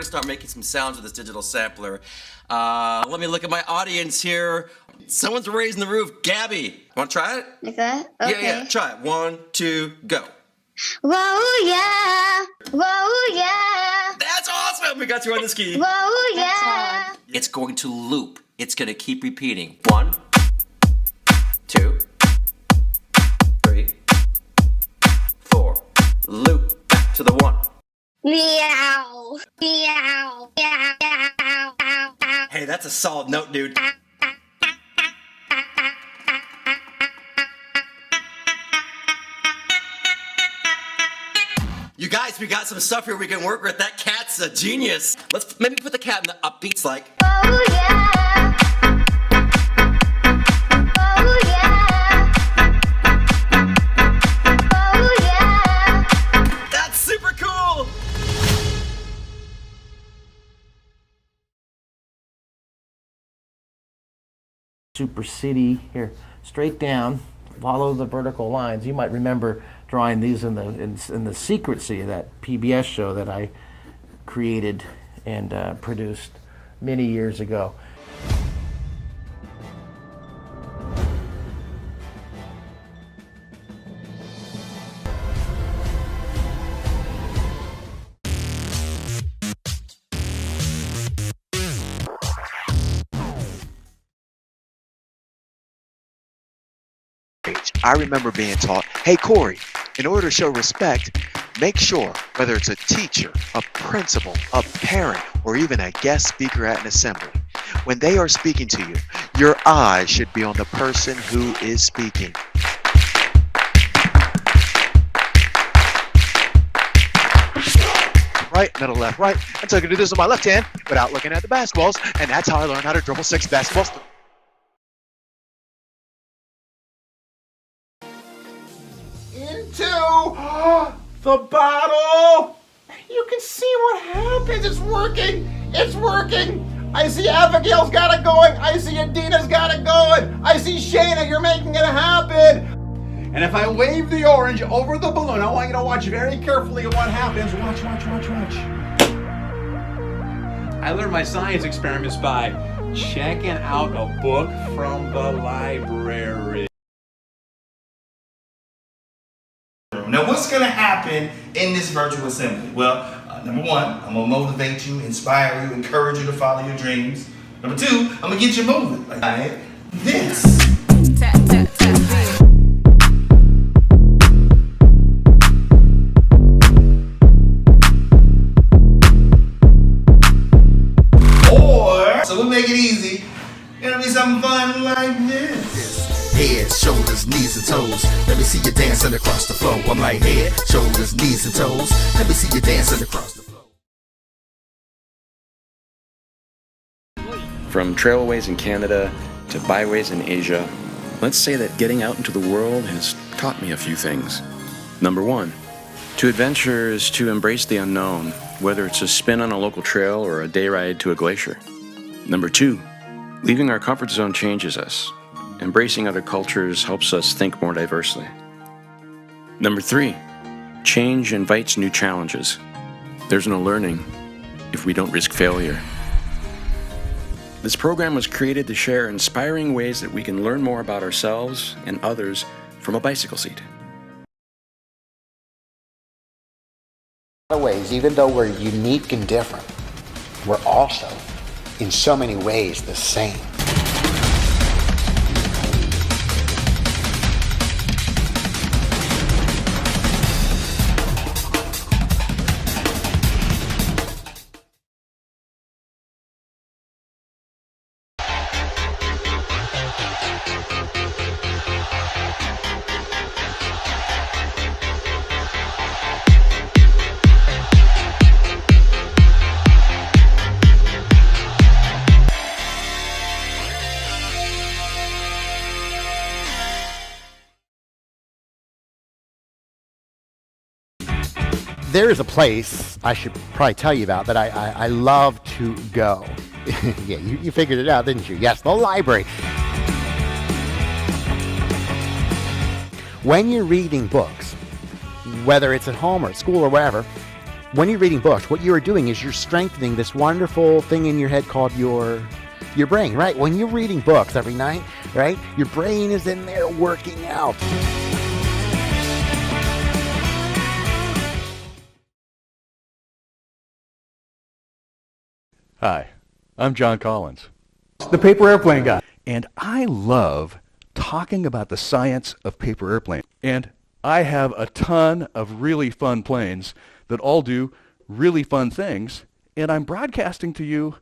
to start making some sounds with this digital sampler. Let me look at my audience here. Someone's raising the roof. Gabby, want to try it? Like that? Okay. Yeah, try it. 1, 2, go. Whoa, yeah. Whoa, yeah. That's awesome. We got you on the ski. Whoa, yeah. It's going to loop. It's going to keep repeating. 1, 2, 3, 4. Loop back to the 1. Meow. Meow. Meow. Meow. Hey, that's a solid note, dude. You guys, we got some stuff here we can work with. That cat's a genius. Let's maybe put the cat in the upbeats like. Oh, yeah. Oh, yeah. Oh, yeah. That's super cool. Super city here, straight down, follow the vertical lines. You might remember drawing these in the Secrecy, that PBS show that I created and produced many years ago. I remember being taught, hey Corey, in order to show respect, make sure, whether it's a teacher, a principal, a parent, or even a guest speaker at an assembly, when they are speaking to you, your eyes should be on the person who is speaking. Right, middle, left, right. And so I can do this with my left hand without looking at the basketballs, and that's how I learned how to dribble 6 basketballs. Into the bottle. You can see what happens. It's working. It's working. I see Abigail's got it going. I see Adina's got it going. I see Shayna, you're making it happen. And if I wave the orange over the balloon, I want you to watch very carefully what happens. Watch, watch, watch, watch. I learned my science experiments by checking out a book from the library. Now, what's going to happen in this virtual assembly? Well, number one, I'm going to motivate you, inspire you, encourage you to follow your dreams. Number two, I'm going to get you moving. Like this. Tap, tap, tap. Or, so we'll make it easy. It'll be something fun like this. Head, shoulders, knees, and toes. Let me see you dancing across the floor. I'm like head, shoulders, knees, and toes. Let me see you dancing across the floor. From trailways in Canada to byways in Asia, let's say that getting out into the world has taught me a few things. Number one, to adventure is to embrace the unknown, whether it's a spin on a local trail or a day ride to a glacier. Number two, leaving our comfort zone changes us. Embracing other cultures helps us think more diversely. Number three, change invites new challenges. There's no learning if we don't risk failure. This program was created to share inspiring ways that we can learn more about ourselves and others from a bicycle seat. In a lot of ways, even though we're unique and different, we're also, in so many ways, the same. There is a place I should probably tell you about that I love to go. Yeah, you figured it out, didn't you? Yes, the library. When you're reading books, whether it's at home or at school or wherever, When you're reading books, what you are doing is you're strengthening this wonderful thing in your head called your brain, right? When you're reading books every night, right, your brain is in there working out. Hi, I'm John Collins, the paper airplane guy, and I love talking about the science of paper airplane. And I have a ton of really fun planes that all do really fun things, and I'm broadcasting to you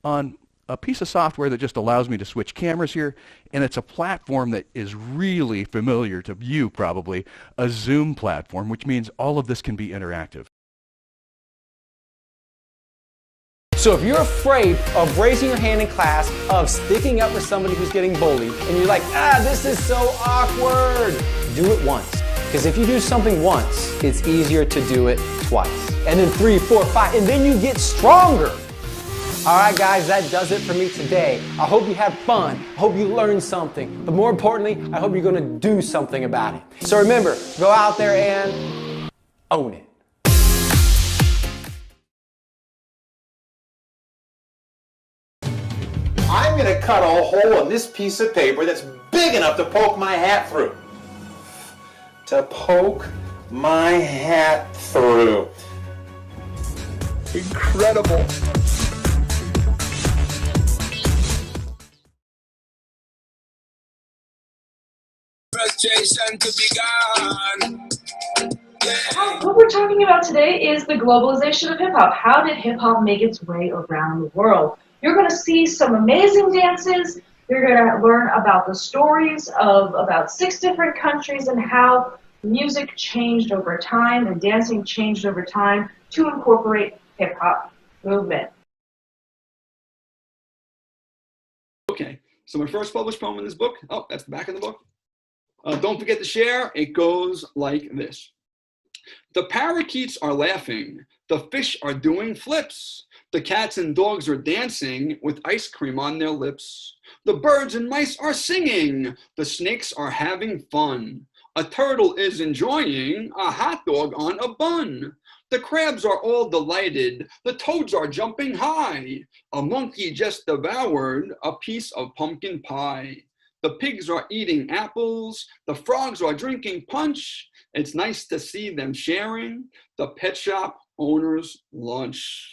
on a piece of software that just allows me to switch cameras here, and it's a platform that is really familiar to you probably, a Zoom platform, which means all of this can be interactive. So if you're afraid of raising your hand in class, of sticking up for somebody who's getting bullied, and you're like, this is so awkward, do it once. Because if you do something once, it's easier to do it twice. And then 3, 4, 5, and then you get stronger. All right, guys, that does it for me today. I hope you had fun. I hope you learned something. But more importantly, I hope you're going to do something about it. So remember, go out there and own it. I'm going to cut a hole in this piece of paper that's big enough to poke my hat through. To poke my hat through. Incredible. Frustration to be gone. What we're talking about today is the globalization of hip-hop. How did hip-hop make its way around the world? You're going to see some amazing dances. You're going to learn about the stories of about 6 different countries and how music changed over time and dancing changed over time to incorporate hip-hop movement. Okay, so my first published poem in this book, that's the back of the book. Don't forget to share. It goes like this. The parakeets are laughing. The fish are doing flips. The cats and dogs are dancing with ice cream on their lips. The birds and mice are singing. The snakes are having fun. A turtle is enjoying a hot dog on a bun. The crabs are all delighted. The toads are jumping high. A monkey just devoured a piece of pumpkin pie. The pigs are eating apples. The frogs are drinking punch. It's nice to see them sharing the pet shop owner's lunch.